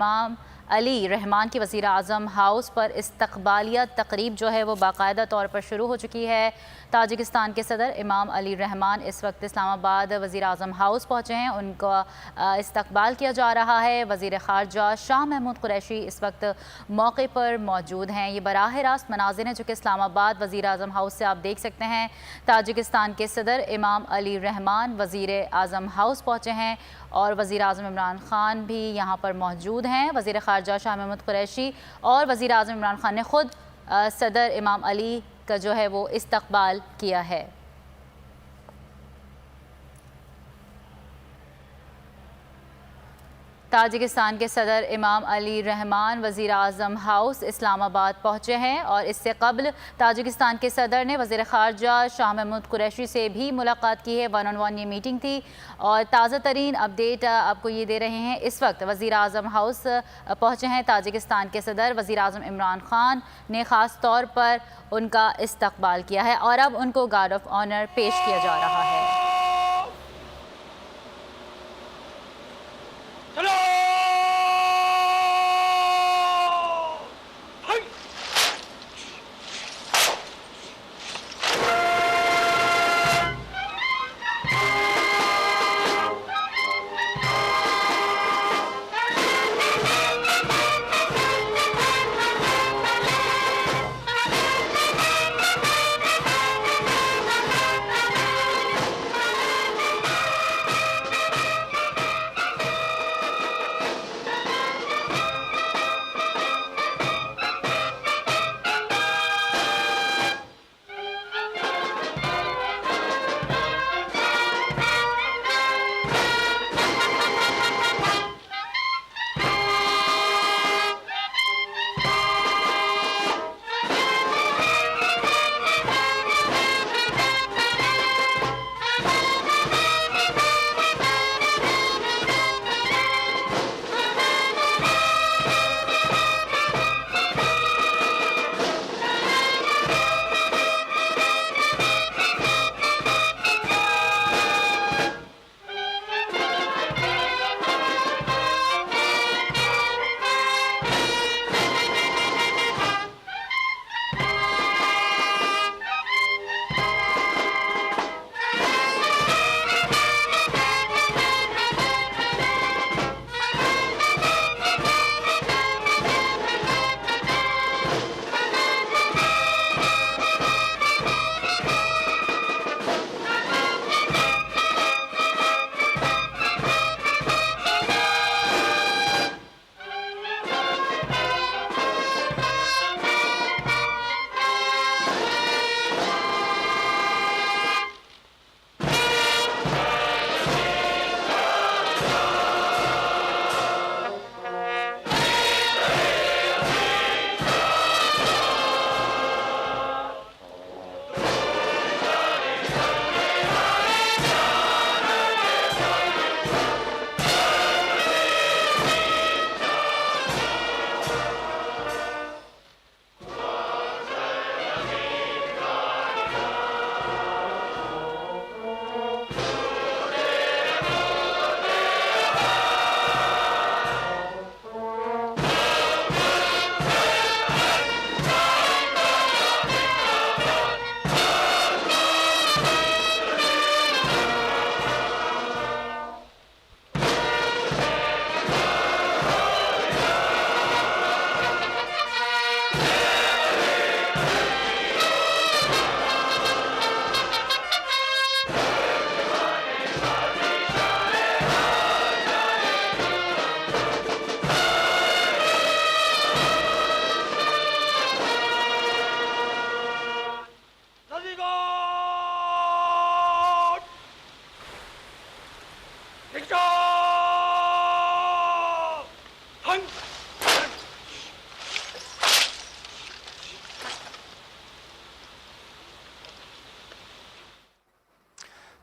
इमाम अली रहमान की वज़ीर आज़म हाउस पर इस्तकबालिया तकरीब जो है वो बाकायदा तौर पर शुरू हो चुकी है। ताजिकिस्तान के सदर इमाम अली रहमान इस वक्त इस्लामाबाद वज़ीर आज़म हाउस पहुँचे हैं, उनका इस्तकबाल किया जा रहा है। वज़ीर ख़ारजा शाह महमूद कुरैशी इस वक्त मौके पर मौजूद हैं। ये बराह रास्त मनाज़िर हैं जो कि इस्लामाबाद वज़ीर आज़म हाउस से आप देख सकते हैं। ताजिकिस्तान के सदर इमाम अली रहमान वज़ीर आज़म हाउस पहुँचे हैं और वज़ीर आज़म इमरान ख़ान भी यहाँ पर मौजूद हैं। वज़ीर ख़ारजा शाह महमूद कुरैशी और वज़ीर आज़म इमरान ख़ान ने ख़ुद सदर इमाम अली का जो है वो इस्तकबाल किया है। ताजिकिस्तान के सदर इमाम अली रहमान वज़ीर आज़म हाउस इस्लामाबाद पहुँचे हैं और इससे कबल ताजिकिस्तान के सदर ने वज़ीर ख़ारजा शाह महमूद कुरैशी से भी मुलाकात की है। 1-on-1 ये मीटिंग थी और ताज़ा तरीन अपडेट आपको ये दे रहे हैं। इस वक्त वज़ीर आज़म हाउस पहुँचे हैं ताजिकिस्तान के सदर। वज़ीर आज़म इमरान ख़ान ने ख़ास तौर पर उनका इस्तकबाल किया है और अब उनको गार्ड ऑफ ऑनर पेश किया जा रहा है।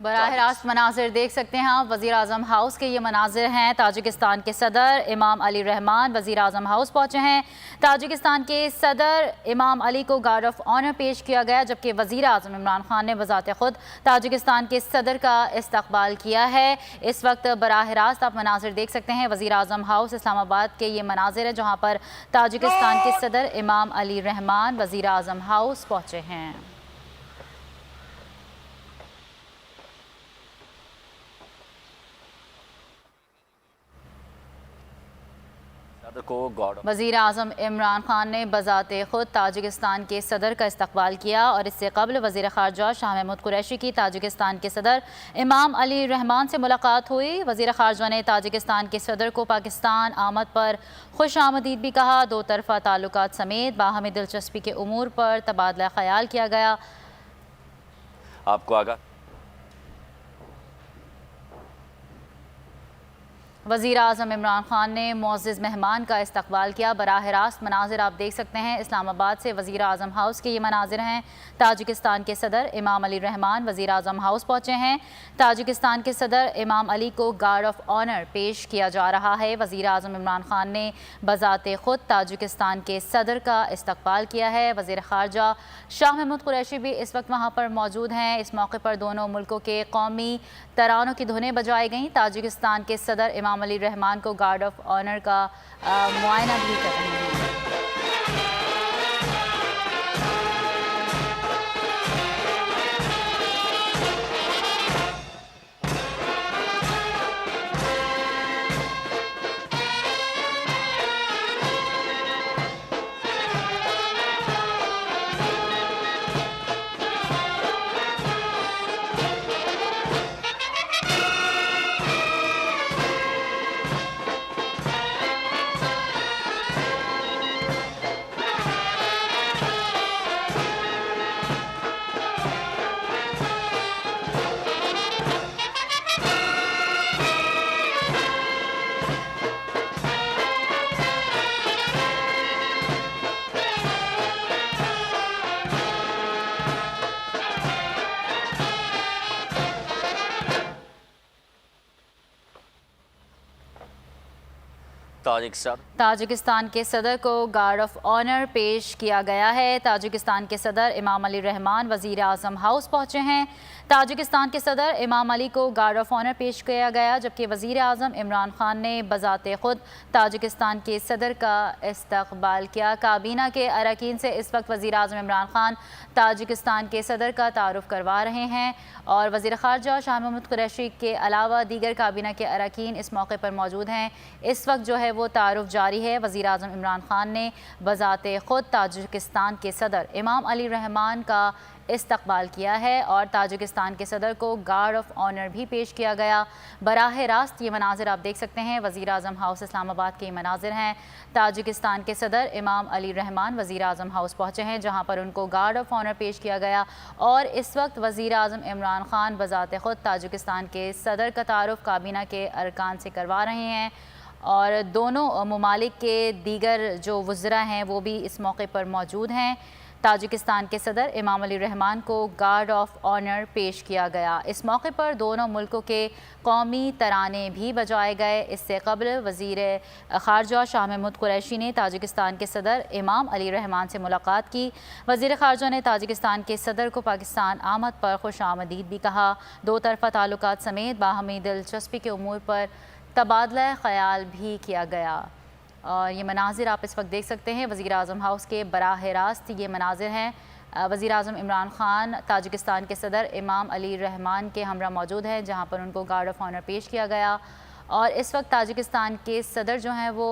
बराह रास्त मनाजिर देख सकते हैं आप। वज़ीर आज़म हाउस के ये मनाजिर हैं। ताजिकिस्तान के सदर इमाम अली रहमान वज़ीर आज़म हाउस पहुँचे हैं। ताजिकिस्तान के सदर इमाम अली को गार्ड ऑफ ऑनर पेश किया गया, जबकि वज़ीर आज़म इमरान खान ने बज़ात ख़ुद ताजिकिस्तान के सदर का इस्तकबाल किया है। इस वक्त बराह रास्त आप मनाजिर देख सकते हैं। वज़ीर आज़म हाउस इस्लामाबाद के ये मनाजिर है, जहाँ पर ताजिकिस्तान के सदर इमाम अली रहमान वज़ीर आज़म हाउस पहुँचे हैं। वज़ीर आज़म इमरान खान ने बज़ाते ख़ुद ताजिकिस्तान के सदर का इस्तकबाल किया और इससे कबल वज़ीर ख़ारजा शाह महमूद कुरैशी की ताजिकिस्तान के सदर इमाम अली रहमान से मुलाकात हुई। वज़ीर ख़ारजा ने ताजिकिस्तान के सदर को पाकिस्तान आमद पर खुश आमदीद भी कहा। दो तरफ़ा ताल्लुकात समेत बाहमी दिलचस्पी के उमूर पर तबादला ख्याल किया गया। आपको आगा वज़ीर आज़म इमरान खान ने मुअज़्ज़िज़ मेहमान का इस्तकबाल किया। बराह रास्त मनाजिर आप देख सकते हैं। इस्लामाबाद से वज़ीर आज़म हाउस के ये मनाजिर हैं। ताजिकिस्तान के सदर इमाम अली रहमान वज़ीर आज़म हाउस पहुँचे हैं। ताजिकिस्तान के सदर इमाम अली को गार्ड ऑफ ऑनर पेश किया जा रहा है। वज़ीर आज़म इमरान खान ने बज़ाते ख़ुद ताजिकिस्तान के सदर का इस्तकबाल किया है। वज़ीर ख़ारजा शाह महमूद कुरैशी भी इस वक्त वहाँ पर मौजूद हैं। इस मौके पर दोनों मुल्कों के कौमी तरानों की धुनें बजाई गईं। ताजिकिस्तान के सदर इमाम अली रहमान को गार्ड ऑफ ऑनर का मुआयना भी कर रहे हैं। ताजिकिस्तान के सदर को गार्ड ऑफ ऑनर पेश किया गया है। ताजिकिस्तान के सदर इमाम अली रहमान वज़ीर आज़म हाउस पहुँचे हैं। ताजिकिस्तान के सदर इमाम अली को गार्ड ऑफ ऑनर पेश किया गया, जबकि वज़ीर आज़म इमरान खान ने बज़ाते ख़ुद ताजिकिस्तान के सदर का इस्तकबाल किया। काबीना के अरकान से इस वक्त वज़ीर आज़म इमरान खान ताजिकिस्तान के सदर का तारुफ़ करवा रहे हैं और वज़ीर ख़ारजा शाह महमूद कुरैशी के अलावा दीगर काबीना के अरकान इस मौके पर मौजूद हैं। इस वक्त जो है वो तारुफ़ जारी है। वज़ीर आज़म इमरान खान ने बज़ाते ख़ुद ताजिकिस्तान के सदर इमाम अली रहमान का इस्तकबाल किया है और ताजिकिस्तान के सदर को गार्ड ऑफ ऑनर भी पेश किया गया। बराह रास्त ये मनाजिर आप देख सकते हैं। वज़ीर आज़म हाउस इस्लामाबाद के ये मनाजिर हैं। ताजिकिस्तान के सदर इमाम अली रहमान वज़ीर आज़म हाउस पहुँचे हैं, जहाँ पर उनको गार्ड ऑफ ऑनर पेश किया गया और इस वक्त वज़ीर आज़म इमरान खान बज़ाते ख़ुद ताजिकिस्तान के सदर का तारुफ़ काबीना के अरकान से करवा रहे हैं और दोनों ममालिक के दीगर जो वज़रा हैं वो भी इस मौके पर मौजूद हैं। ताजिकिस्तान के सदर इमाम अली रहमान को गार्ड ऑफ ऑनर पेश किया गया। इस मौके पर दोनों मुल्कों के कौमी तराने भी बजाए गए। इससे कबल वज़ीर ख़ारजा शाह महमूद कुरैशी ने ताजिकिस्तान के सदर इमाम अली रहमान से मुलाकात की। वज़ीर ख़ारजा ने ताजिकिस्तान के सदर को पाकिस्तान आमद पर खुश आमदीद भी कहा। दो तरफ़ा ताल्लुकात समेत बाहमी दिलचस्पी के उमूर पर तबादला ख्याल भी किया गया। और ये मनाजिर आप इस वक्त देख सकते हैं। वज़ीर आज़म हाउस के बराह रास्त ये मनाजिर हैं। वज़ीर आज़म इमरान खान ताजिकिस्तान के सदर इमाम अली रहमान के हमरा मौजूद हैं, जहाँ पर उनको गार्ड ऑफ ऑनर पेश किया गया और इस वक्त ताजिकिस्तान के सदर जो हैं वो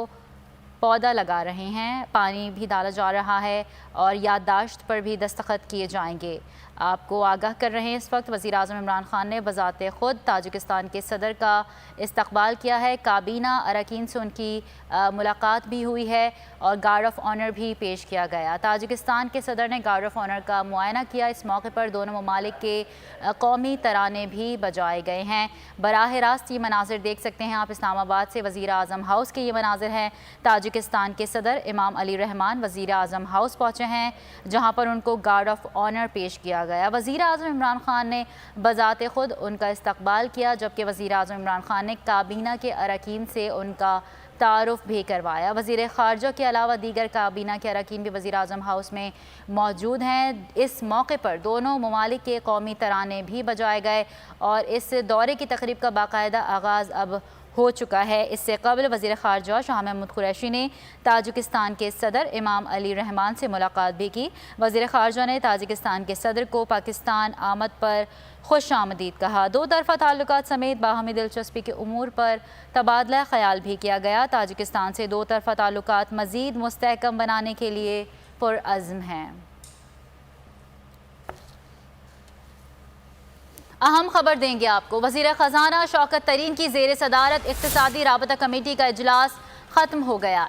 पौधा लगा रहे हैं, पानी भी डाला जा रहा है और याददाश्त पर भी दस्तखत किए जाएंगे। आपको आगाह कर रहे हैं इस वक्त वज़ीर आज़म इमरान खान ने बज़ाते ख़ुद ताजिकिस्तान के सदर का इस्तकबाल किया है। काबीना अरकान से उनकी मुलाकात भी हुई है और गार्ड ऑफ ऑनर भी पेश किया गया। ताजिकिस्तान के सदर ने गार्ड ऑफ ऑनर का मुआयना किया। इस मौके पर दोनों ममालिक के कौमी तराने भी बजाए गए हैं। बराह रास्त ये मनाजिर देख सकते हैं आप। इस्लामाबाद से वज़ीर आज़म हाउस के ये मनाजिर हैं। ताजिकिस्तान के सदर इमाम अली रहमान वज़ीर आज़म हाउस पहुँचे हैं, जहाँ पर उनको गार्ड ऑफ ऑनर पेश किया गया। वज़ीर आज़म इमरान खान ने बज़ाते खुद उनका इस्तकबाल किया, जबकि वज़ीर आज़म इमरान खान ने काबीना के अरकान से उनका तारुफ भी करवाया। वज़ीर ख़ारजा के अलावा दीगर काबीना के अरकान भी वज़ीर आज़म हाउस में मौजूद हैं। इस मौके पर दोनों ममालिक के कौमी तराने भी बजाए गए और इस दौरे की तकरीब का बाकायदा आगाज़ अब हो चुका है। इससे कबल वज़ीर ख़ारजा शाह महमूद कुरैशी ने ताजिकिस्तान के सदर इमाम अली रहमान से मुलाकात भी की। वज़ीर ख़ारजा ने ताजिकिस्तान के सदर को पाकिस्तान आमद पर खुश आमदीद कहा। दो तरफ़ा ताल्लुकात समेत बाहमी दिलचस्पी के उमूर पर तबादला ख्याल भी किया गया। ताजिकिस्तान से दो तरफ़ा ताल्लुकात मज़ीद मुस्तहकम बनाने के लिए पुरअज़्म हैं। अहम खबर देंगे आपको। वज़ीर ख़ज़ाना शौकत तरीन की ज़ेर सदारत इक़्तिसादी राबता कमेटी का इजलास ख़त्म हो गया।